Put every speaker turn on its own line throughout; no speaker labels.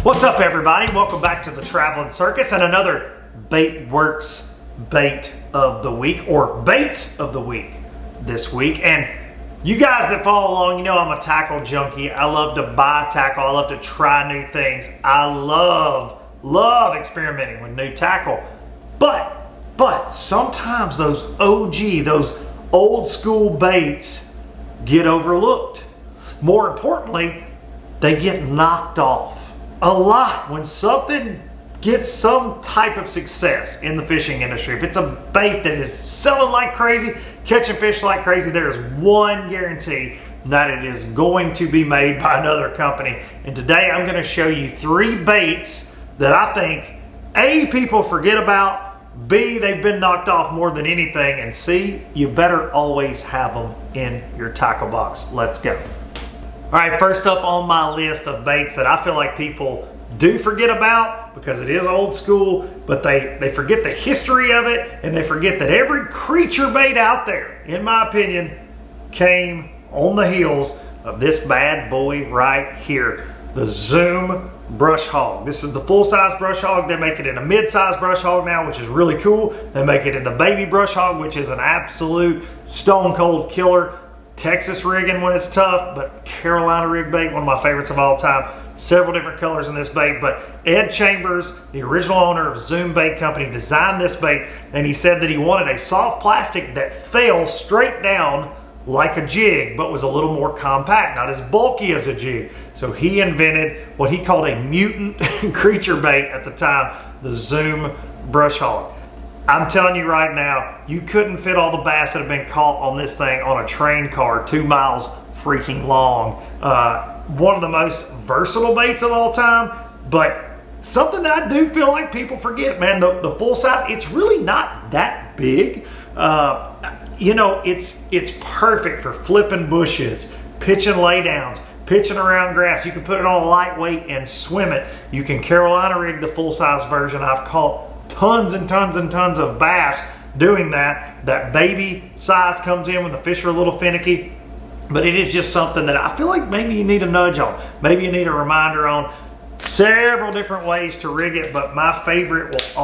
What's up, everybody? Welcome back to the Traveling Circus and another Bait Works bait of the week, or baits of the week this week. And you guys that follow along, you know I'm a tackle junkie. I love to buy tackle. I love to try new things. I love experimenting with new tackle. But sometimes those OG, those old school baits get overlooked. More importantly, they get knocked off a lot when something gets some type of success in the fishing industry. If it's a bait that is selling like crazy, catching fish like crazy, there is one guarantee that it is going to be made by another company. And today I'm going to show you 3 baits that I think A, people forget about, B, they've been knocked off more than anything, and C, you better always have them in your tackle box. Let's go. All right, first up on my list of baits that I feel like people do forget about because it is old school, but they forget the history of it, and they forget that every creature bait out there, in my opinion, came on the heels of this bad boy right here, the Zoom Brush Hog. This is the full-size Brush Hog. They make it in a mid-size Brush Hog now, which is really cool. They make it in the baby Brush Hog, which is an absolute stone-cold killer. Texas rigging when it's tough, but Carolina rig bait, one of my favorites of all time. Several different colors in this bait, but Ed Chambers, the original owner of Zoom Bait Company, designed this bait, and he said that he wanted a soft plastic that fell straight down like a jig, but was a little more compact, not as bulky as a jig. So he invented what he called a mutant creature bait at the time, the Zoom Brush Hog. I'm telling you right now, you couldn't fit all the bass that have been caught on this thing on a train car 2 miles freaking long. One of the most versatile baits of all time, but something that I do feel like people forget, man, the full size, it's really not that big. You know, it's perfect for flipping bushes, pitching laydowns, pitching around grass. You can put it on a lightweight and swim it. You can Carolina rig the full-size version. I've caught tons and tons and tons of bass doing that. That baby size comes in when the fish are a little finicky, but it is just something that I feel like maybe you need a nudge on. Maybe you need a reminder on. Several different ways to rig it, but my favorite will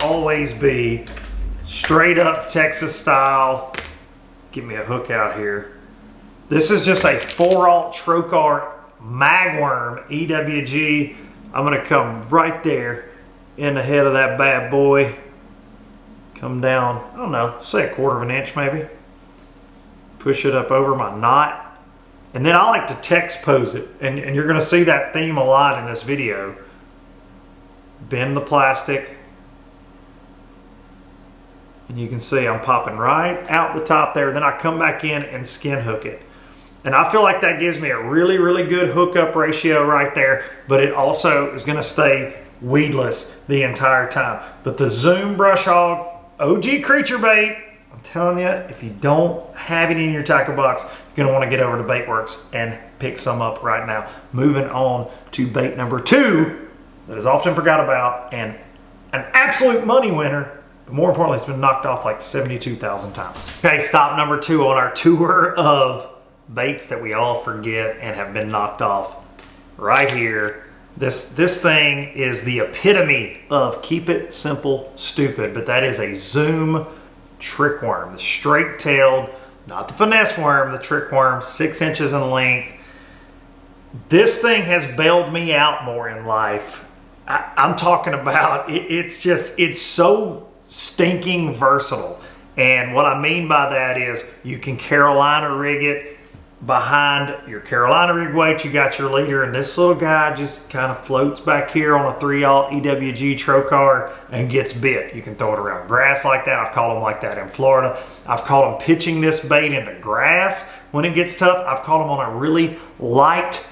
always be straight up Texas style. Give me a hook out here. This is just a 4/0 Trocar magworm EWG. I'm gonna come right there in the head of that bad boy. Come down, I don't know, say 1/4 inch maybe. Push it up over my knot. And then I like to text pose it. And you're gonna see that theme a lot in this video. Bend the plastic. And you can see I'm popping right out the top there. Then I come back in and skin hook it. And I feel like that gives me a really good hookup ratio right there, but it also is gonna stay weedless the entire time. But the Zoom Brush Hog, OG creature bait, I'm telling you, if you don't have it in your tackle box, you're gonna wanna get over to Baitworks and pick some up right now. Moving on to bait number 2 that is often forgot about and an absolute money winner. But more importantly, it's been knocked off like 72,000 times. Okay, stop number 2 on our tour of baits that we all forget and have been knocked off right here. This thing is the epitome of keep it simple, stupid, but that is a Zoom trick worm, the straight-tailed, not the finesse worm, the trick worm, 6 inches in length. This thing has bailed me out more in life. I'm talking about, it's so stinking versatile. And what I mean by that is you can Carolina rig it. Behind your Carolina rig weight, you got your leader, and this little guy just kind of floats back here on a 3/0 EWG Trocar and gets bit. You can throw it around grass like that. I've caught them like that in Florida. I've caught them pitching this bait into grass when it gets tough. I've caught them on a really light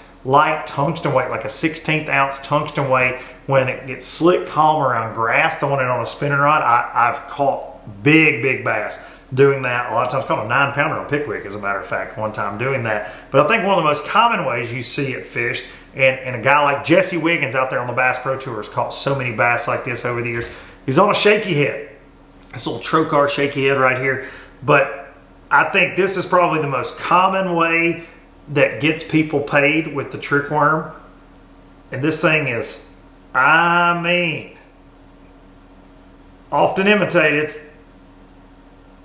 tungsten weight, like a 1/16 ounce tungsten weight. When it gets slick calm around grass, throwing it on a spinning rod, I've caught big bass doing that. A lot of times caught a 9-pounder on Pickwick, as a matter of fact, one time doing that. But I think one of the most common ways you see it fished, and a guy like Jesse Wiggins out there on the Bass Pro Tour has caught so many bass like this over the years. He's on a shaky head. This little Trocar shaky head right here. But I think this is probably the most common way that gets people paid with the trick worm. And this thing is, I mean, often imitated,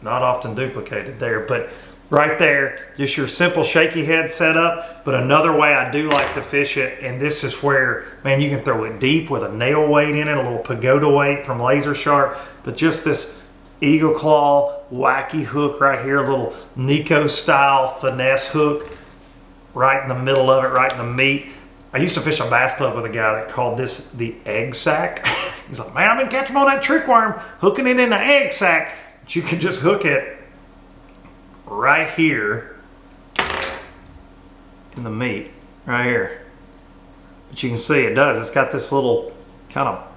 not often duplicated there, but right there, just your simple shaky head setup. But another way I do like to fish it, and this is where, man, you can throw it deep with a nail weight in it, a little pagoda weight from Laser Sharp, but just this Eagle Claw wacky hook right here, a little Nico style finesse hook right in the middle of it, right in the meat. I used to fish a bass club with a guy that called this the egg sack. He's like, man, I've been catching on that trick worm, hooking it in the egg sack. But you can just hook it right here in the meat, right here. But you can see it does. It's got this little kind of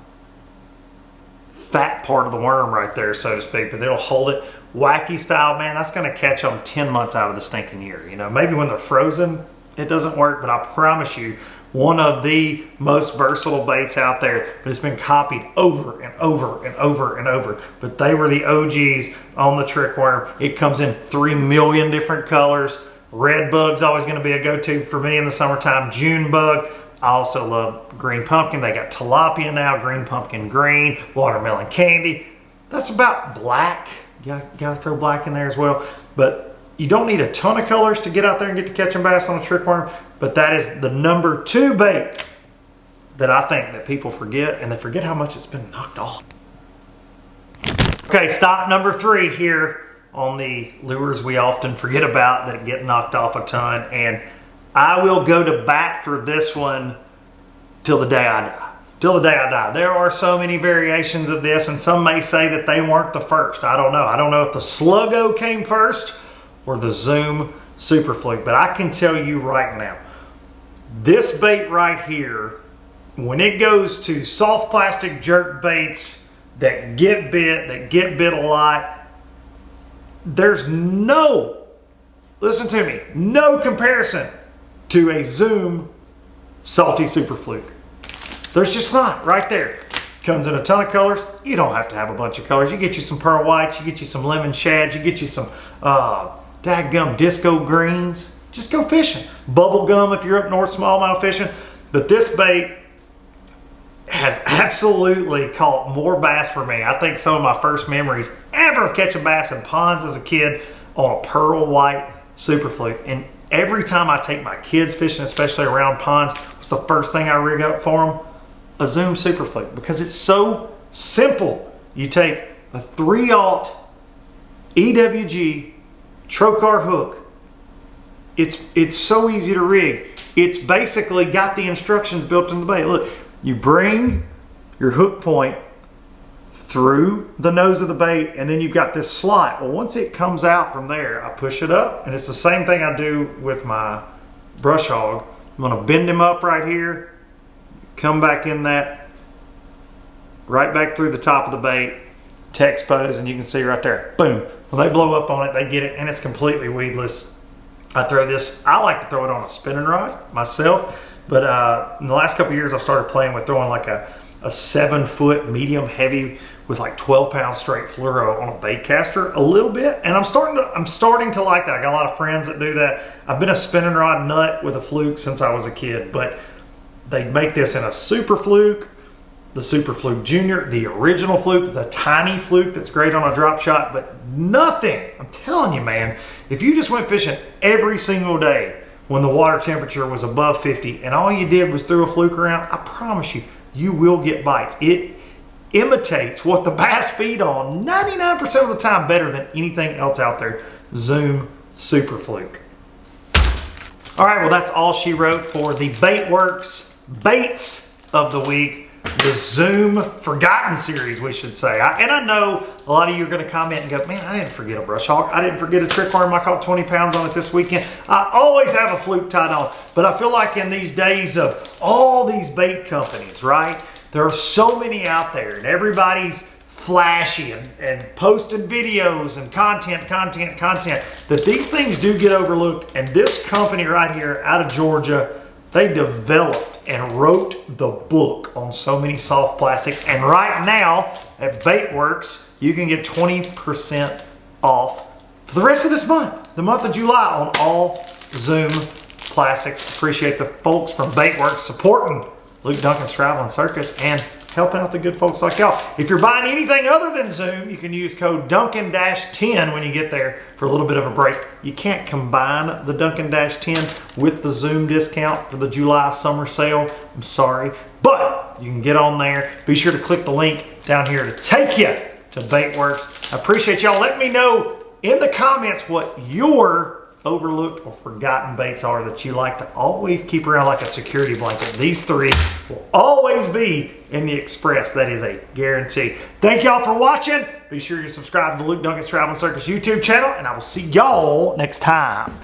fat part of the worm right there, so to speak, but it'll hold it. Wacky style, man, that's gonna catch them 10 months out of the stinking year. You know, maybe when they're frozen, it doesn't work, but I promise you, one of the most versatile baits out there, but it's been copied over and over and over and over. But they were the OGs on the trick worm. It comes in 3 million different colors. Red bug's always gonna be a go-to for me in the summertime. June bug. I also love green pumpkin. They got tilapia now, green pumpkin green, watermelon candy. That's about black. You gotta throw black in there as well. But you don't need a ton of colors to get out there and get to catching bass on a trick worm. But that is the #2 bait that I think that people forget, and they forget how much it's been knocked off. Okay, stop number 3 here on the lures we often forget about that get knocked off a ton. And I will go to bat for this one till the day I die. Till the day I die. There are so many variations of this, and some may say that they weren't the first. I don't know. I don't know if the Sluggo came first or the Zoom Super Fluke, but I can tell you right now, this bait right here, when it goes to soft plastic jerk baits that get bit a lot, there's no, listen to me, no comparison to a Zoom Salty Super Fluke. There's just not, right there. Comes in a ton of colors. You don't have to have a bunch of colors. You get you some pearl whites, you get you some lemon shads, you get you some dadgum disco greens. Just go fishing. Bubble gum if you're up north smallmouth fishing. But this bait has absolutely caught more bass for me. I think some of my first memories ever of catching bass in ponds as a kid on a pearl white Super Fluke. And every time I take my kids fishing, especially around ponds, what's the first thing I rig up for them? A Zoom Super Fluke, because it's so simple. You take a 3/0 EWG trocar hook. It's so easy to rig. It's basically got the instructions built in the bait. Look, you bring your hook point through the nose of the bait, and then you've got this slot. Well, once it comes out from there, I push it up, and it's the same thing I do with my Brush Hog. I'm gonna bend him up right here, come back in that, right back through the top of the bait, text pose, and you can see right there, boom. When they blow up on it, they get it, and it's completely weedless. I throw this, I like to throw it on a spinning rod myself, but in the last couple of years, I started playing with throwing like a 7-foot medium heavy with like 12 pound straight fluoro on a bait caster a little bit, and I'm starting to like that. I got a lot of friends that do that. I've been a spinning rod nut with a Fluke since I was a kid, but they make this in a Super Fluke, the Super Fluke Junior, the original Fluke, the tiny Fluke that's great on a drop shot, but nothing, I'm telling you, man, if you just went fishing every single day when the water temperature was above 50 and all you did was throw a Fluke around, I promise you, you will get bites. It imitates what the bass feed on 99% of the time better than anything else out there. Zoom Super Fluke. All right, well, that's all she wrote for the Baitworks Baits of the Week. The Zoom Forgotten series, we should say. And I know a lot of you are going to comment and go, man, I didn't forget a Brush Hog. I didn't forget a trick worm. I caught 20 pounds on it this weekend. I always have a Fluke tied on. But I feel like in these days of all these bait companies, right? There are so many out there, and everybody's flashy and posting videos and content, that these things do get overlooked. And this company right here out of Georgia, they developed and wrote the book on so many soft plastics. And right now at Baitworks, you can get 20% off for the rest of this month, the month of July, on all Zoom plastics. Appreciate the folks from Baitworks supporting Luke Duncan's Traveling Circus and helping out the good folks like y'all. If you're buying anything other than Zoom, you can use code Duncan-10 when you get there for a little bit of a break. You can't combine the Duncan-10 with the Zoom discount for the July summer sale. I'm sorry, but you can get on there. Be sure to click the link down here to take you to Baitworks. I appreciate y'all. Let me know in the comments what your overlooked or forgotten baits are that you like to always keep around like a security blanket. These three will always be in the Express. That is a guarantee. Thank y'all for watching. Be sure you subscribe to Luke Duncan's Traveling Circus YouTube channel, and I will see y'all next time.